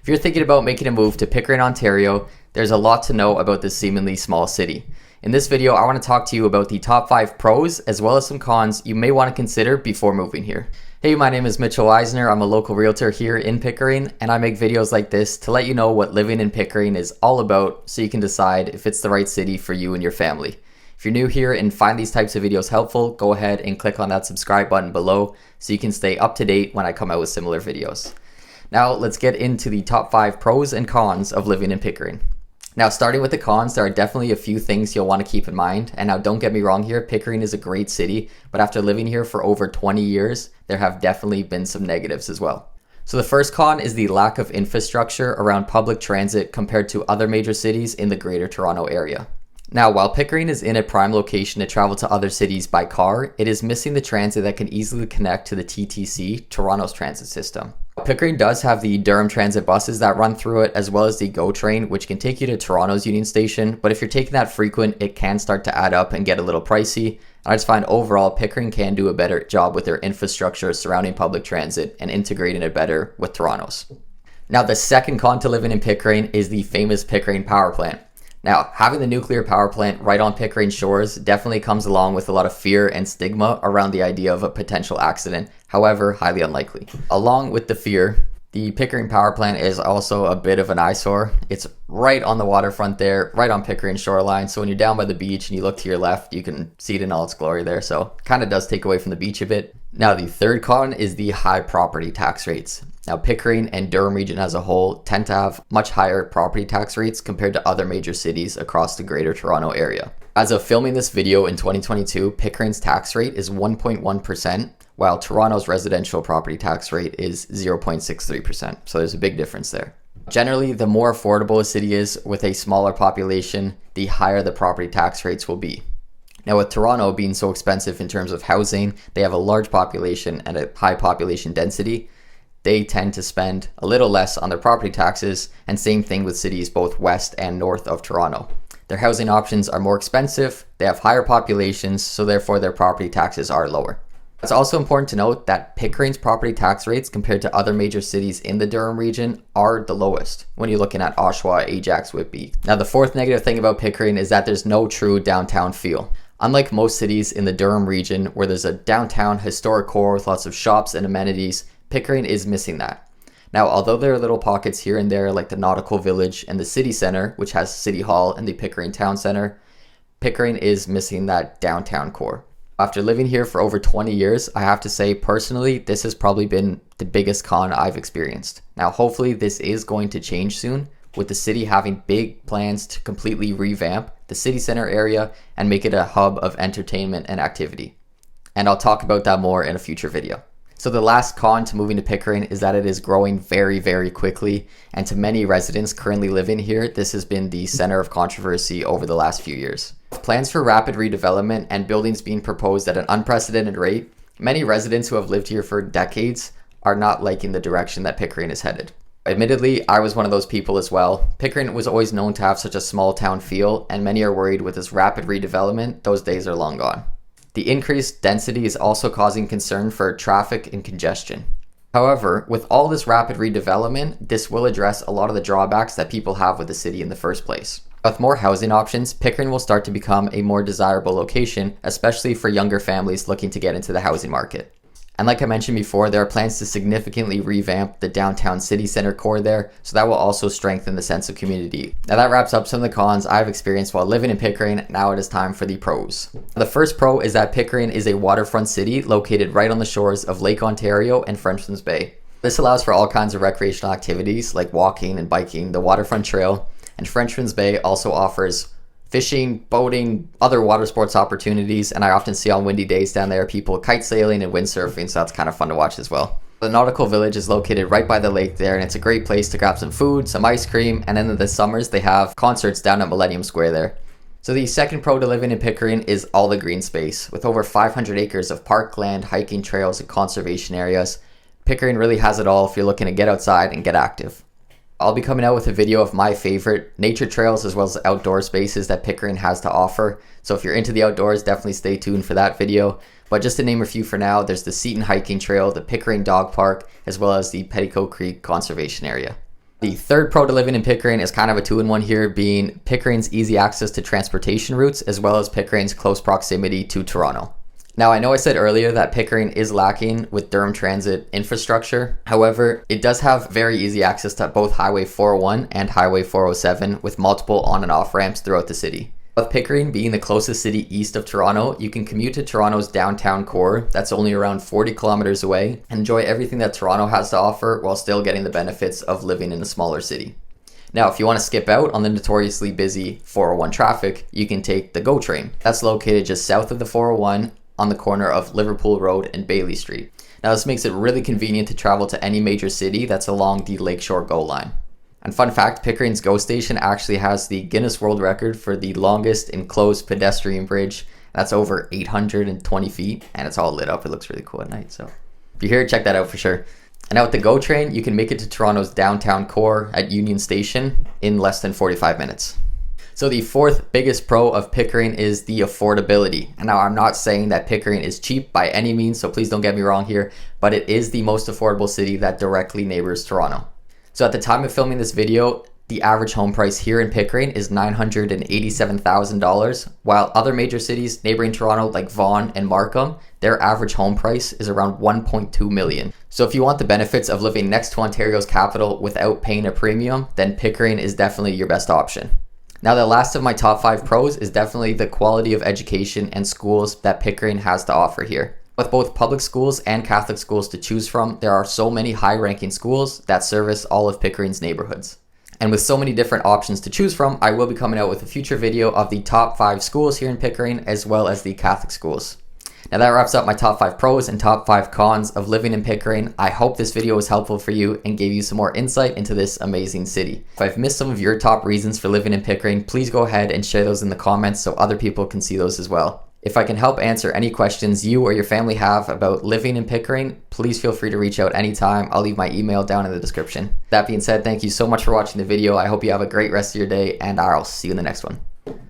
If you're thinking about making a move to Pickering, Ontario, there's a lot to know about this seemingly small city. In this video, I want to talk to you about the top 5 pros as well as some cons you may want to consider before moving here. Hey, my name is Mitchell Weisner. I'm a local realtor here in Pickering, and I make videos like this to let you know what living in Pickering is all about so you can decide if it's the right city for you and your family. If you're new here and find these types of videos helpful, go ahead and click on that subscribe button below so you can stay up to date when I come out with similar videos. Now let's get into the top 5 pros and cons of living in Pickering. Now starting with the cons, there are definitely a few things you'll want to keep in mind. And now don't get me wrong here, Pickering is a great city, but after living here for over 20 years, there have definitely been some negatives as well. So the first con is the lack of infrastructure around public transit compared to other major cities in the Greater Toronto Area. Now, while Pickering is in a prime location to travel to other cities by car, it is missing the transit that can easily connect to the TTC, Toronto's transit system. Pickering does have the Durham Transit buses that run through it, as well as the GO train, which can take you to Toronto's Union Station, but if you're taking that frequent, it can start to add up and get a little pricey. I just find overall Pickering can do a better job with their infrastructure surrounding public transit and integrating it better with Toronto's. Now, the second con to living in Pickering is the famous Pickering power plant. Now, having the nuclear power plant right on Pickering shores definitely comes along with a lot of fear and stigma around the idea of a potential accident, however, highly unlikely. Along with the fear, the Pickering power plant is also a bit of an eyesore. It's right on the waterfront there, right on Pickering shoreline, so when you're down by the beach and you look to your left, you can see it in all its glory there, so kind of does take away from the beach a bit. Now, the third con is the high property tax rates. Now, Pickering and Durham region as a whole tend to have much higher property tax rates compared to other major cities across the Greater Toronto Area. As of filming this video in 2022, Pickering's tax rate is 1.1%, while Toronto's residential property tax rate is 0.63%. So there's a big difference there. Generally, the more affordable a city is with a smaller population, the higher the property tax rates will be. Now, with Toronto being so expensive in terms of housing, they have a large population and a high population density. They tend to spend a little less on their property taxes, and same thing with cities both west and north of Toronto. Their housing options are more expensive, they have higher populations, so therefore their property taxes are lower. It's also important to note that Pickering's property tax rates compared to other major cities in the Durham region are the lowest when you're looking at Oshawa, Ajax, Whitby. Now, the fourth negative thing about Pickering is that there's no true downtown feel. Unlike most cities in the Durham region where there's a downtown historic core with lots of shops and amenities, Pickering is missing that. Now, although there are little pockets here and there like the Nautical Village and the City Center, which has City Hall and the Pickering Town Center, Pickering is missing that downtown core. After living here for over 20 years, I have to say personally, this has probably been the biggest con I've experienced. Now, hopefully this is going to change soon, with the city having big plans to completely revamp the city center area and make it a hub of entertainment and activity. And I'll talk about that more in a future video. So the last con to moving to Pickering is that it is growing very, very quickly, and to many residents currently living here, this has been the center of controversy over the last few years. With plans for rapid redevelopment and buildings being proposed at an unprecedented rate, many residents who have lived here for decades are not liking the direction that Pickering is headed. Admittedly, I was one of those people as well. Pickering was always known to have such a small town feel, and many are worried with this rapid redevelopment, those days are long gone. The increased density is also causing concern for traffic and congestion. However, with all this rapid redevelopment, this will address a lot of the drawbacks that people have with the city in the first place. With more housing options, Pickering will start to become a more desirable location, especially for younger families looking to get into the housing market. And like I mentioned before, there are plans to significantly revamp the downtown city center core there, so that will also strengthen the sense of community. Now that wraps up some of the cons I've experienced while living in Pickering. Now it is time for the pros. The first pro is that Pickering is a waterfront city located right on the shores of Lake Ontario and Frenchman's Bay. This allows for all kinds of recreational activities like walking and biking the waterfront trail, and Frenchman's Bay also offers fishing, boating, other water sports opportunities, and I often see on windy days down there people kite sailing and windsurfing, so that's kind of fun to watch as well. The Nautical Village is located right by the lake there, and it's a great place to grab some food, some ice cream, and then in the summers they have concerts down at Millennium Square there. So the second pro to living in Pickering is all the green space. With over 500 acres of parkland, hiking trails, and conservation areas, Pickering really has it all if you're looking to get outside and get active. I'll be coming out with a video of my favorite nature trails as well as outdoor spaces that Pickering has to offer. So if you're into the outdoors, definitely stay tuned for that video. But just to name a few for now, there's the Seton Hiking Trail, the Pickering Dog Park, as well as the Petticoat Creek Conservation Area. The third pro to living in Pickering is kind of a two-in-one here, being Pickering's easy access to transportation routes as well as Pickering's close proximity to Toronto. Now, I know I said earlier that Pickering is lacking with Durham transit infrastructure. However, it does have very easy access to both Highway 401 and Highway 407 with multiple on and off ramps throughout the city. With Pickering being the closest city east of Toronto, you can commute to Toronto's downtown core, that's only around 40 kilometers away, and enjoy everything that Toronto has to offer while still getting the benefits of living in a smaller city. Now, if you want to skip out on the notoriously busy 401 traffic, you can take the GO train. That's located just south of the 401 on the corner of Liverpool Road and Bailey Street. Now, this makes it really convenient to travel to any major city that's along the Lakeshore GO line. And fun fact, Pickering's GO station actually has the Guinness World Record for the longest enclosed pedestrian bridge. That's over 820 feet, and it's all lit up. It looks really cool at night, so if you're here, check that out for sure. And now with the GO train, you can make it to Toronto's downtown core at Union Station in less than 45 minutes. So the fourth biggest pro of Pickering is the affordability. And now I'm not saying that Pickering is cheap by any means, so please don't get me wrong here, but it is the most affordable city that directly neighbors Toronto. So at the time of filming this video, the average home price here in Pickering is $987,000, while other major cities neighboring Toronto like Vaughan and Markham, their average home price is around $1.2 million. So if you want the benefits of living next to Ontario's capital without paying a premium, then Pickering is definitely your best option. Now, the last of my top 5 pros is definitely the quality of education and schools that Pickering has to offer here. With both public schools and Catholic schools to choose from, there are so many high-ranking schools that service all of Pickering's neighborhoods. And with so many different options to choose from, I will be coming out with a future video of the top 5 schools here in Pickering as well as the Catholic schools. Now that wraps up my top 5 pros and top 5 cons of living in Pickering. I hope this video was helpful for you and gave you some more insight into this amazing city. If I've missed some of your top reasons for living in Pickering, please go ahead and share those in the comments so other people can see those as well. If I can help answer any questions you or your family have about living in Pickering, please feel free to reach out anytime. I'll leave my email down in the description. That being said, thank you so much for watching the video. I hope you have a great rest of your day, and I'll see you in the next one.